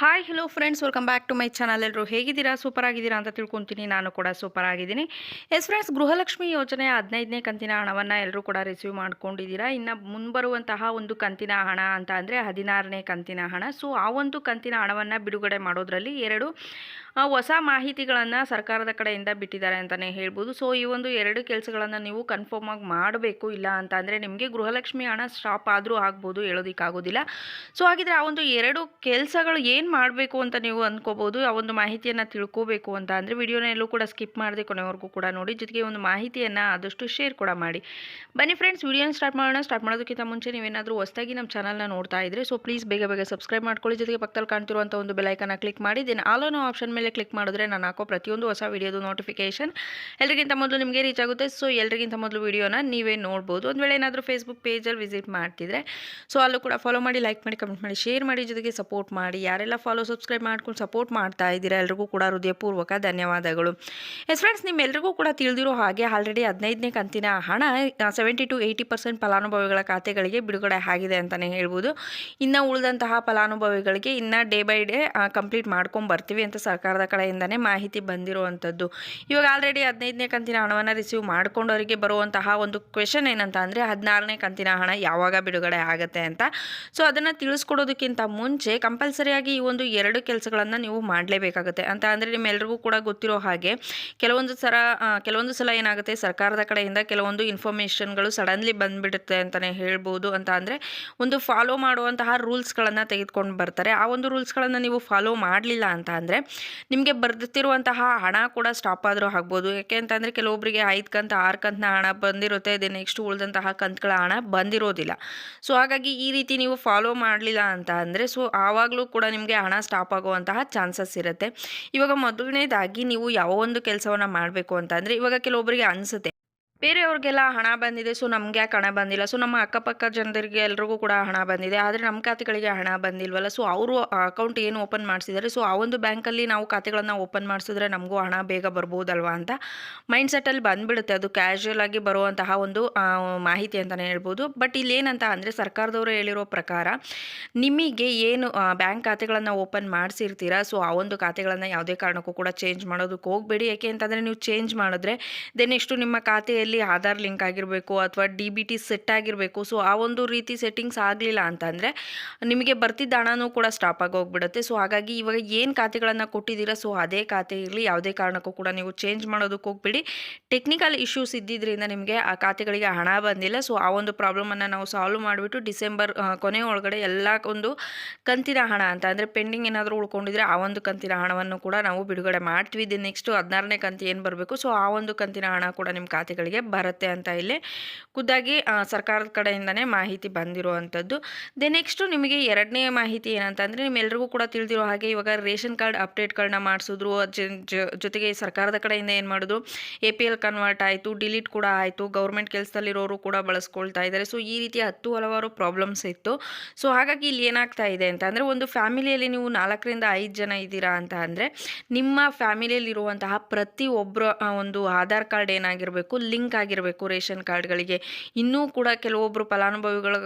Hi hello friends welcome back to my channel. ಎಲ್ಲರೂ ಹೇಗಿದ್ದೀರಾ? Super ಆಗಿದ್ದೀರಾ ಅಂತ ತಿಳ್ಕೊತೀನಿ. ನಾನು ಕೂಡ ಸೂಪರ್ ಆಗಿದ್ದೀನಿ. ಎಸ್ ಫ್ರೆಂಡ್ಸ್, ಗೃಹಲಕ್ಷ್ಮಿ ಯೋಜನೆ 15ನೇ ಕಂತಿನ ಹಣವನ್ನು ಎಲ್ಲರೂ ಕೂಡ ರಿಸೀವ್ ಮಾಡ್ಕೊಂಡಿದ್ದೀರಾ. ಇನ್ನು ಮುಂಬರುವಂತಹ ಒಂದು ಕಂತಿನ ಹಣ ಅಂತ ಅಂದರೆ 16ನೇ ಕಂತಿನ ಹಣ. ಸೊ ಆ ಒಂದು ಕಂತಿನ ಹಣವನ್ನು ಬಿಡುಗಡೆ ಮಾಡೋದ್ರಲ್ಲಿ ಹೊಸ ಮಾಹಿತಿಗಳನ್ನು ಸರ್ಕಾರದ ಕಡೆಯಿಂದ ಬಿಟ್ಟಿದ್ದಾರೆ ಅಂತಲೇ ಹೇಳ್ಬೋದು. ಸೊ ಈ ಒಂದು ಎರಡು ಕೆಲಸಗಳನ್ನು ನೀವು ಕನ್ಫರ್ಮ್ ಆಗಿ ಮಾಡಬೇಕು. ಇಲ್ಲ ಅಂತ ಅಂದರೆ ನಿಮಗೆ ಗೃಹಲಕ್ಷ್ಮಿ ಹಣ ಸ್ಟಾಪ್ ಆದರೂ ಆಗ್ಬೋದು, ಹೇಳೋದಕ್ಕಾಗೋದಿಲ್ಲ. ಸೊ ಹಾಗಿದ್ರೆ ಆ ಒಂದು ಎರಡು ಕೆಲಸಗಳು ಏನು ಮಾಡಬೇಕು ಅಂತ ನೀವು ಅಂದ್ಕೋಬೋದು. ಆ ಒಂದು ಮಾಹಿತಿಯನ್ನು ತಿಳ್ಕೋಬೇಕು ಅಂತ ಅಂದರೆ ವಿಡಿಯೋನ ಎಲ್ಲೂ ಕೂಡ ಸ್ಕಿಪ್ ಮಾಡದೆ ಕೊನೆವರೆಗೂ ಕೂಡ ನೋಡಿ. ಜೊತೆಗೆ ಒಂದು ಮಾಹಿತಿಯನ್ನು ಆದಷ್ಟು ಶೇರ್ ಕೂಡ ಮಾಡಿ. ಬನ್ನಿ ಫ್ರೆಂಡ್ಸ್, ವಿಡಿಯೋನ ಸ್ಟಾರ್ಟ್ ಮಾಡೋಣ. ಸ್ಟಾರ್ಟ್ ಮಾಡೋದಕ್ಕಿಂತ ಮುಂಚೆ ನೀವೇನಾದರೂ ಹೊಸದಾಗಿ ನಮ್ಮ ಚಾನಲ್ನ ನೋಡ್ತಾ ಇದ್ದರೆ ಸೊ ಪ್ಲೀಸ್ ಬೇಗ ಬೇಗ ಸಬ್ಸ್ಕ್ರೈಬ್ ಮಾಡ್ಕೊಳ್ಳಿ. ಜೊತೆಗೆ ಪಕ್ಕದಲ್ಲಿ ಕಾಣ್ತಿರುವಂಥ ಒಂದು ಬೆಲೈಕನ್ನ ಕ್ಲಿಕ್ ಮಾಡಿ ದೆನ್ ಆಲ್ ಅನ್ನೋ ಆಪ್ಷನ್ ಮೇಲೆ ಕ್ಲಿಕ್ ಮಾಡಿದ್ರೆ ನಾನು ಹಾಕೋ ಪ್ರತಿಯೊಂದು ಹೊಸ ವಿಡಿಯೋದು ನೋಟಿಫಿಕೇಶನ್ ಎಲ್ಲರಿಗಿಂತ ಮೊದಲು ನಿಮಗೆ ರೀಚ್ ಆಗುತ್ತೆ. ಸೊ ಎಲ್ಲರಿಗಿಂತ ಮೊದಲು ವಿಡಿಯೋನ ನೀವೇ ನೋಡ್ಬೋದು. ಒಂದು ವೇಳೆ ಏನಾದರೂ ಫೇಸ್ಬುಕ್ ಪೇಜಲ್ಲಿ ವಿಸಿಟ್ ಮಾಡ್ತಿದ್ರೆ ಸೊ ಅಲ್ಲೂ ಕೂಡ ಫಾಲೋ ಮಾಡಿ, ಲೈಕ್ ಮಾಡಿ, ಕಮೆಂಟ್ ಮಾಡಿ, ಶೇರ್ ಮಾಡಿ, ಜೊತೆಗೆ ಸಪೋರ್ಟ್ ಮಾಡಿ. ಯಾರೆಲ್ಲ ಫಾಲೋ ಸಬ್ಸ್ಕ್ರೈಬ್ ಮಾಡ್ಕೊಂಡು ಸಪೋರ್ಟ್ ಮಾಡ್ತಾ ಇದ್ದೀರಾ ಎಲ್ರಿಗೂ ಕೂಡ ಹೃದಯಪೂರ್ವಕ ಧನ್ಯವಾದಗಳು. ಎಸ್ ಫ್ರೆಂಡ್ಸ್, ನಿಮ್ಮೆಲ್ಲರಿಗೂ ಕೂಡ ತಿಳಿದಿರೋ ಹಾಗೆ ಆಲ್ರೆಡಿ 15ನೇ ಕಂತಿನ ಹಣ 70-80% ಫಲಾನುಭವಿಗಳ ಖಾತೆಗಳಿಗೆ ಬಿಡುಗಡೆ ಆಗಿದೆ ಅಂತಲೇ ಹೇಳ್ಬೋದು. ಇನ್ನು ಉಳಿದಂತಹ ಫಲಾನುಭವಿಗಳಿಗೆ ಇನ್ನು ಡೇ ಬೈ ಡೇ ಕಂಪ್ಲೀಟ್ ಮಾಡ್ಕೊಂಡು ಬರ್ತೀವಿ ಅಂತ ಸರ್ಕಾರದ ಕಡೆಯಿಂದನೇ ಮಾಹಿತಿ ಬಂದಿರುವಂಥದ್ದು. ಇವಾಗ ಆಲ್ರೆಡಿ 15ನೇ ಕಂತಿನ ಹಣವನ್ನು ರಿಸೀವ್ ಮಾಡ್ಕೊಂಡವರಿಗೆ ಬರುವಂತಹ ಒಂದು ಕ್ವೆಶನ್ ಏನಂತ ಅಂದರೆ 16ನೇ ಕಂತಿನ ಹಣ ಯಾವಾಗ ಬಿಡುಗಡೆ ಆಗುತ್ತೆ ಅಂತ. ಸೊ ಅದನ್ನು ತಿಳಿಸ್ಕೊಡೋದಕ್ಕಿಂತ ಮುಂಚೆ ಕಂಪಲ್ಸರಿಯಾಗಿ ಈ ಒಂದು ಎರಡು ಕೆಲಸಗಳನ್ನು ನೀವು ಮಾಡಲೇಬೇಕಾಗುತ್ತೆ. ಅಂತ ಅಂದರೆ ನಿಮ್ಮೆಲ್ರಿಗೂ ಕೂಡ ಗೊತ್ತಿರೋ ಹಾಗೆ ಕೆಲವೊಂದು ಸಲ ಏನಾಗುತ್ತೆ, ಸರ್ಕಾರದ ಕಡೆಯಿಂದ ಕೆಲವೊಂದು ಇನ್ಫಾರ್ಮೇಷನ್ಗಳು ಸಡನ್ಲಿ ಬಂದುಬಿಡುತ್ತೆ ಅಂತಲೇ ಹೇಳ್ಬೋದು. ಅಂತ ಅಂದರೆ ಒಂದು ಫಾಲೋ ಮಾಡುವಂತಹ ರೂಲ್ಸ್ಗಳನ್ನು ತೆಗೆದುಕೊಂಡು ಬರ್ತಾರೆ. ಆ ಒಂದು ರೂಲ್ಸ್ಗಳನ್ನು ನೀವು ಫಾಲೋ ಮಾಡಲಿಲ್ಲ ಅಂತ ಅಂದರೆ ನಿಮಗೆ ಬರ್ತಿರುವಂತಹ ಹಣ ಕೂಡ ಸ್ಟಾಪ್ ಆದರೂ ಆಗ್ಬೋದು. ಯಾಕೆ ಅಂತಂದರೆ ಕೆಲವೊಬ್ಬರಿಗೆ 5 ಕಂತು 6 ಕಂತಿನ ಹಣ ಬಂದಿರುತ್ತೆ, ಅದೇ ನೆಕ್ಸ್ಟ್ ಉಳಿದಂತಹ ಕಂತುಗಳ ಹಣ ಬಂದಿರೋದಿಲ್ಲ. ಸೊ ಹಾಗಾಗಿ ಈ ರೀತಿ ನೀವು ಫಾಲೋ ಮಾಡಲಿಲ್ಲ ಅಂತ ಅಂದರೆ ಸೊ ಆವಾಗಲೂ ಕೂಡ ನಿಮಗೆ ಹಣ ಸ್ಟಾಪ್ ಆಗುವಂತಹ ಚಾನ್ಸಸ್ ಇರುತ್ತೆ. ಇವಾಗ ಮೊದಲನೇದಾಗಿ ನೀವು ಯಾವ ಒಂದು ಕೆಲಸವನ್ನು ಮಾಡಬೇಕು ಅಂತ ಅಂದರೆ, ಇವಾಗ ಕೆಲವೊಬ್ಬರಿಗೆ ಅನಿಸುತ್ತೆ ಬೇರೆಯವ್ರಿಗೆಲ್ಲ ಹಣ ಬಂದಿದೆ, ಸೊ ನಮಗೆ ಯಾಕೆ ಹಣ ಬಂದಿಲ್ಲ, ಸೊ ನಮ್ಮ ಅಕ್ಕಪಕ್ಕ ಜನರಿಗೆ ಎಲ್ರಿಗೂ ಕೂಡ ಹಣ ಬಂದಿದೆ, ಆದರೆ ನಮ್ಮ ಖಾತೆಗಳಿಗೆ ಹಣ ಬಂದಿಲ್ವಲ್ಲ, ಸೊ ಅವರು ಅಕೌಂಟ್ ಏನು ಓಪನ್ ಮಾಡಿಸಿದ್ದಾರೆ, ಸೊ ಆ ಒಂದು ಬ್ಯಾಂಕಲ್ಲಿ ನಾವು ಖಾತೆಗಳನ್ನು ಓಪನ್ ಮಾಡಿಸಿದ್ರೆ ನಮಗೂ ಹಣ ಬೇಗ ಬರ್ಬೋದಲ್ವಾ ಅಂತ ಮೈಂಡ್ಸೆಟ್ಟಲ್ಲಿ ಬಂದುಬಿಡುತ್ತೆ. ಅದು ಕ್ಯಾಶುಯಲ್ ಆಗಿ ಬರುವಂತಹ ಒಂದು ಮಾಹಿತಿ ಅಂತಲೇ ಹೇಳ್ಬೋದು. ಬಟ್ ಇಲ್ಲಿ ಏನಂತ ಅಂದರೆ ಸರ್ಕಾರದವರು ಹೇಳಿರೋ ಪ್ರಕಾರ ನಿಮಗೆ ಏನು ಬ್ಯಾಂಕ್ ಖಾತೆಗಳನ್ನು ಓಪನ್ ಮಾಡಿಸಿರ್ತೀರಾ, ಸೊ ಆ ಒಂದು ಖಾತೆಗಳನ್ನು ಯಾವುದೇ ಕಾರಣಕ್ಕೂ ಕೂಡ ಚೇಂಜ್ ಮಾಡೋದಕ್ಕೆ ಹೋಗಬೇಡಿ. ಯಾಕೆ ಅಂತಂದರೆ ನೀವು ಚೇಂಜ್ ಮಾಡಿದ್ರೆ ನೆಕ್ಸ್ಟು ನಿಮ್ಮ ಖಾತೆಯಲ್ಲಿ ಆಧಾರ್ ಲಿಂಕ್ ಆಗಿರಬೇಕು ಅಥವಾ DBT ಸೆಟ್ ಆಗಿರಬೇಕು. ಸೊ ಆ ಒಂದು ರೀತಿ ಸೆಟ್ಟಿಂಗ್ಸ್ ಆಗಲಿಲ್ಲ ಅಂತಂದರೆ ನಿಮಗೆ ಬರ್ತಿದ್ದ ಹಣನೂ ಕೂಡ ಸ್ಟಾಪ್ ಆಗಿ ಹೋಗ್ಬಿಡುತ್ತೆ. ಸೊ ಹಾಗಾಗಿ ಇವಾಗ ಏನು ಖಾತೆಗಳನ್ನು ಕೊಟ್ಟಿದ್ದೀರಾ ಸೊ ಅದೇ ಖಾತೆ ಇರಲಿ, ಯಾವುದೇ ಕಾರಣಕ್ಕೂ ಕೂಡ ನೀವು ಚೇಂಜ್ ಮಾಡೋದಕ್ಕೆ ಹೋಗ್ಬೇಡಿ. ಟೆಕ್ನಿಕಲ್ ಇಶ್ಯೂಸ್ ಇದ್ದಿದ್ದರಿಂದ ನಿಮಗೆ ಆ ಖಾತೆಗಳಿಗೆ ಹಣ ಬಂದಿಲ್ಲ. ಸೊ ಆ ಒಂದು ಪ್ರಾಬ್ಲಮನ್ನು ನಾವು ಸಾಲ್ವ್ ಮಾಡಿಬಿಟ್ಟು ಡಿಸೆಂಬರ್ ಕೊನೆ ಒಳಗಡೆ ಎಲ್ಲ ಒಂದು ಕಂತಿನ ಹಣ ಅಂತ ಅಂದರೆ ಪೆಂಡಿಂಗ್ ಏನಾದರೂ ಉಳ್ಕೊಂಡಿದ್ರೆ ಆ ಒಂದು ಕಂತಿನ ಹಣವನ್ನು ಕೂಡ ನಾವು ಬಿಡುಗಡೆ ಮಾಡ್ತೀವಿ. ಇದು ನೆಕ್ಸ್ಟು 16ನೇ ಕಂತು ಏನು ಬರಬೇಕು ಸೊ ಆ ಒಂದು ಕಂತಿನ ಹಣ ಕೂಡ ನಿಮ್ಮ ಖಾತೆಗಳಿಗೆ ಬರುತ್ತೆ ಅಂತ ಇಲ್ಲಿ ಖುದ್ದಾಗಿ ಸರ್ಕಾರದ ಕಡೆಯಿಂದನೇ ಮಾಹಿತಿ ಬಂದಿರುವಂಥದ್ದು. ನೆಕ್ಸ್ಟು ನಿಮಗೆ ಎರಡನೇ ಮಾಹಿತಿ ಏನಂತಂದರೆ, ನಿಮ್ಮೆಲ್ರಿಗೂ ಕೂಡ ತಿಳಿದಿರೋ ಹಾಗೆ ಇವಾಗ ರೇಷನ್ ಕಾರ್ಡ್ ಅಪ್ಡೇಟ್ಗಳನ್ನ ಮಾಡಿಸಿದ್ರು. ಜೊತೆಗೆ ಸರ್ಕಾರದ ಕಡೆಯಿಂದ ಏನು ಮಾಡಿದ್ರು, APL ಕನ್ವರ್ಟ್ ಆಯಿತು, ಡಿಲೀಟ್ ಕೂಡ ಆಯಿತು, ಗೌರ್ಮೆಂಟ್ ಕೆಲಸದಲ್ಲಿರೋರು ಕೂಡ ಬಳಸ್ಕೊಳ್ತಾ ಇದ್ದಾರೆ. ಸೊ ಈ ರೀತಿ ಹಲವಾರು ಪ್ರಾಬ್ಲಮ್ಸ್ ಇತ್ತು. ಸೊ ಹಾಗಾಗಿ ಇಲ್ಲಿ ಏನಾಗ್ತಾ ಇದೆ ಅಂತ ಅಂದರೆ, ಒಂದು ಫ್ಯಾಮಿಲಿಯಲ್ಲಿ ನೀವು 4ರಿಂದ 5 ಜನ ಇದ್ದೀರಾ ಅಂತ ಅಂದರೆ ನಿಮ್ಮ ಫ್ಯಾಮಿಲಿಯಲ್ಲಿರುವಂತಹ ಪ್ರತಿಯೊಬ್ಬರ ಒಂದು ಆಧಾರ್ ಕಾರ್ಡ್ ಏನಾಗಿರಬೇಕು, ಲಿಂಕ್ ಆಗಿರಬೇಕು ರೇಷನ್ ಕಾರ್ಡ್ಗಳಿಗೆ. ಇನ್ನೂ ಕೂಡ ಕೆಲವೊಬ್ಬರು ಫಲಾನುಭವಿಗಳ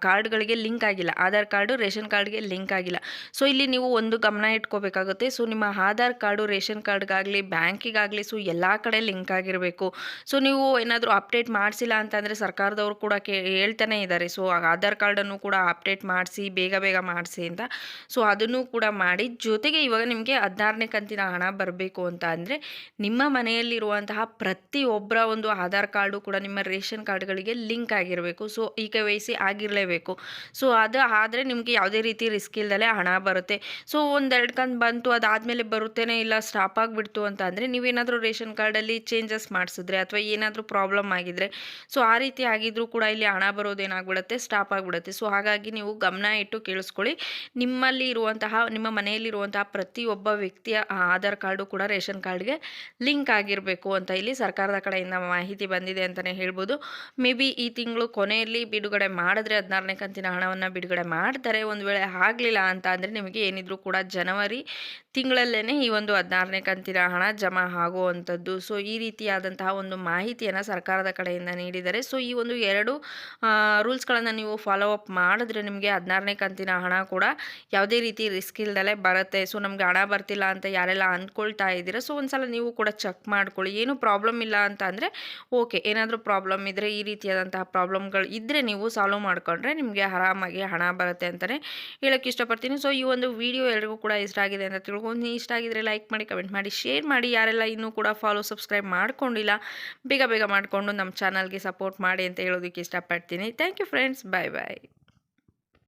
ಕಾರ್ಡ್ಗಳಿಗೆ ಲಿಂಕ್ ಆಗಿಲ್ಲ, ಆಧಾರ್ ಕಾರ್ಡು ರೇಷನ್ ಕಾರ್ಡ್ಗೆ ಲಿಂಕ್ ಆಗಿಲ್ಲ. ಸೊ ಇಲ್ಲಿ ನೀವು ಒಂದು ಗಮನ ಇಟ್ಕೋಬೇಕಾಗುತ್ತೆ. ಸೊ ನಿಮ್ಮ ಆಧಾರ್ ಕಾರ್ಡು ರೇಷನ್ ಕಾರ್ಡ್ಗಾಗಲಿ ಬ್ಯಾಂಕಿಗಾಗಲಿ ಸೊ ಎಲ್ಲ ಕಡೆ ಲಿಂಕ್ ಆಗಿರಬೇಕು. ಸೊ ನೀವು ಏನಾದರೂ ಅಪ್ಡೇಟ್ ಮಾಡಿಸಿಲ್ಲ ಅಂತಂದರೆ ಸರ್ಕಾರದವರು ಕೂಡ ಹೇಳ್ತಾನೆ ಇದ್ದಾರೆ, ಸೊ ಆಧಾರ್ ಕಾರ್ಡನ್ನು ಕೂಡ ಅಪ್ಡೇಟ್ ಮಾಡಿಸಿ, ಬೇಗ ಬೇಗ ಮಾಡಿಸಿ ಅಂತ. ಸೊ ಅದನ್ನು ಕೂಡ ಮಾಡಿ. ಜೊತೆಗೆ ಇವಾಗ ನಿಮಗೆ 16ನೇ ಕಂತಿನ ಹಣ ಬರಬೇಕು ಅಂತ ಅಂದರೆ ನಿಮ್ಮ ಮನೆಯಲ್ಲಿರುವಂತಹ ಪ್ರತಿಯೊಬ್ಬರ ಒಂದು ಆಧಾರ್ ಕಾರ್ಡು ಕೂಡ ನಿಮ್ಮ ರೇಷನ್ ಕಾರ್ಡ್ಗಳಿಗೆ ಲಿಂಕ್ ಆಗಿರಬೇಕು. ಸೊ ಈ KYC ಆಗಿರಲೇಬೇಕು. ಸೊ ಅದು ಆದರೆ ನಿಮಗೆ ಯಾವುದೇ ರೀತಿ ರಿಸ್ಕ್ ಇಲ್ದಲೇ ಹಣ ಬರುತ್ತೆ. ಸೊ ಒಂದೆರಡು ಕಂತು ಬಂತು, ಅದಾದಮೇಲೆ ಬರುತ್ತೇನೆ ಇಲ್ಲ ಸ್ಟಾಪ್ ಆಗಿಬಿಡ್ತು ಅಂತ ಅಂದರೆ ನೀವೇನಾದರೂ ರೇಷನ್ ಕಾರ್ಡಲ್ಲಿ ಚೇಂಜಸ್ ಮಾಡಿಸಿದ್ರೆ ಅಥವಾ ಏನಾದರೂ ಪ್ರಾಬ್ಲಮ್ ಆಗಿದ್ರೆ ಸೊ ಆ ರೀತಿ ಆಗಿದ್ರೂ ಕೂಡ ಇಲ್ಲಿ ಹಣ ಬರೋದೇನಾಗ್ಬಿಡುತ್ತೆ, ಸ್ಟಾಪ್ ಆಗಿಬಿಡುತ್ತೆ. ಸೊ ಹಾಗಾಗಿ ನೀವು ಗಮನ ಇಟ್ಟು ಕೇಳಿಸ್ಕೊಳ್ಳಿ. ನಿಮ್ಮಲ್ಲಿ ಇರುವಂತಹ ನಿಮ್ಮ ಮನೆಯಲ್ಲಿರುವಂತಹ ಪ್ರತಿಯೊಬ್ಬ ವ್ಯಕ್ತಿಯ ಆಧಾರ್ ಕಾರ್ಡು ಕೂಡ ರೇಷನ್ ಕಾರ್ಡ್ಗೆ ಲಿಂಕ್ ಆಗಿರಬೇಕು ಅಂತ ಇಲ್ಲಿ ಸರ್ಕಾರದ ಕಡೆಯಿಂದ ಮಾಹಿತಿ ಬಂದಿದೆ ಅಂತಲೇ ಹೇಳ್ಬೋದು. ಮೇ ಬಿ ಈ ತಿಂಗಳು ಕೊನೆಯಲ್ಲಿ ಬಿಡುಗಡೆ ಮಾಡಿದ್ರೆ 16ನೇ ಕಂತಿನ ಹಣವನ್ನು ಬಿಡುಗಡೆ ಮಾಡ್ತಾರೆ. ಒಂದು ವೇಳೆ ಆಗಲಿಲ್ಲ ಅಂತ ಅಂದರೆ ನಿಮಗೆ ಏನಿದ್ರು ಕೂಡ ಜನವರಿ ತಿಂಗಳಲ್ಲೇನೆ ಈ ಒಂದು 16ನೇ ಕಂತಿನ ಹಣ ಜಮಾ ಆಗುವಂಥದ್ದು. ಸೊ, ಈ ರೀತಿಯಾದಂತಹ ಒಂದು ಮಾಹಿತಿಯನ್ನು ಸರ್ಕಾರದ ಕಡೆಯಿಂದ ನೀಡಿದ್ದಾರೆ. ಸೊ, ಈ ಒಂದು 2 ರೂಲ್ಸ್ಗಳನ್ನು ನೀವು ಫಾಲೋ ಅಪ್ ಮಾಡಿದ್ರೆ ನಿಮಗೆ 16ನೇ ಕಂತಿನ ಹಣ ಕೂಡ ಯಾವುದೇ ರೀತಿ ರಿಸ್ಕ್ ಇಲ್ದಲೇ ಬರುತ್ತೆ. ಸೊ, ನಮ್ಗೆ ಹಣ ಬರ್ತಿಲ್ಲ ಅಂತ ಯಾರೆಲ್ಲ ಅಂದ್ಕೊಳ್ತಾ ಇದ್ದೀರಾ, ಸೊ ಒಂದ್ಸಲ ನೀವು ಕೂಡ ಚೆಕ್ ಮಾಡ್ಕೊಳ್ಳಿ. ಏನು ಪ್ರಾಬ್ಲಮ್ ಇಲ್ಲ ಅಂತ ಅಂದರೆ ಓಕೆ. ಏನಾದರೂ ಪ್ರಾಬ್ಲಮ್ ಇದ್ದರೆ ಈ ರೀತಿಯಾದಂತಹ ಪ್ರಾಬ್ಲಮ್ಗಳು ಇದ್ದರೆ ನೀವು ಸಾಲ್ವ್ ಮಾಡ್ಕೊಂಡ್ರೆ ನಿಮಗೆ ಆರಾಮಾಗಿ ಹಣ ಬರುತ್ತೆ ಅಂತಲೇ ಹೇಳೋಕ್ಕೆ ಇಷ್ಟಪಡ್ತೀನಿ. ಸೊ, ಈ ಒಂದು ವಿಡಿಯೋ ಎಲ್ರಿಗೂ ಕೂಡ ಇಷ್ಟ ಆಗಿದೆ ಅಂತ ತಿಳ್ಕೊಂಡು, ಇಷ್ಟ ಆಗಿದ್ರೆ ಲೈಕ್ ಮಾಡಿ, ಕಮೆಂಟ್ ಮಾಡಿ, ಶೇರ್ ಮಾಡಿ. ಯಾರೆಲ್ಲ ಇನ್ನೂ ಕೂಡ ಸಬ್ಸ್ಕ್ರೈಬ್ ಮಾಡ್ಕೊಂಡಿಲ್ಲ, ಬೇಗ ಬೇಗ ಮಾಡಿಕೊಂಡು ನಮ್ಮ ಚಾನಲ್ಗೆ ಸಪೋರ್ಟ್ ಮಾಡಿ ಅಂತ ಹೇಳೋದಕ್ಕೆ ಇಷ್ಟಪಡ್ತೀನಿ. Thank you friends. Bye bye.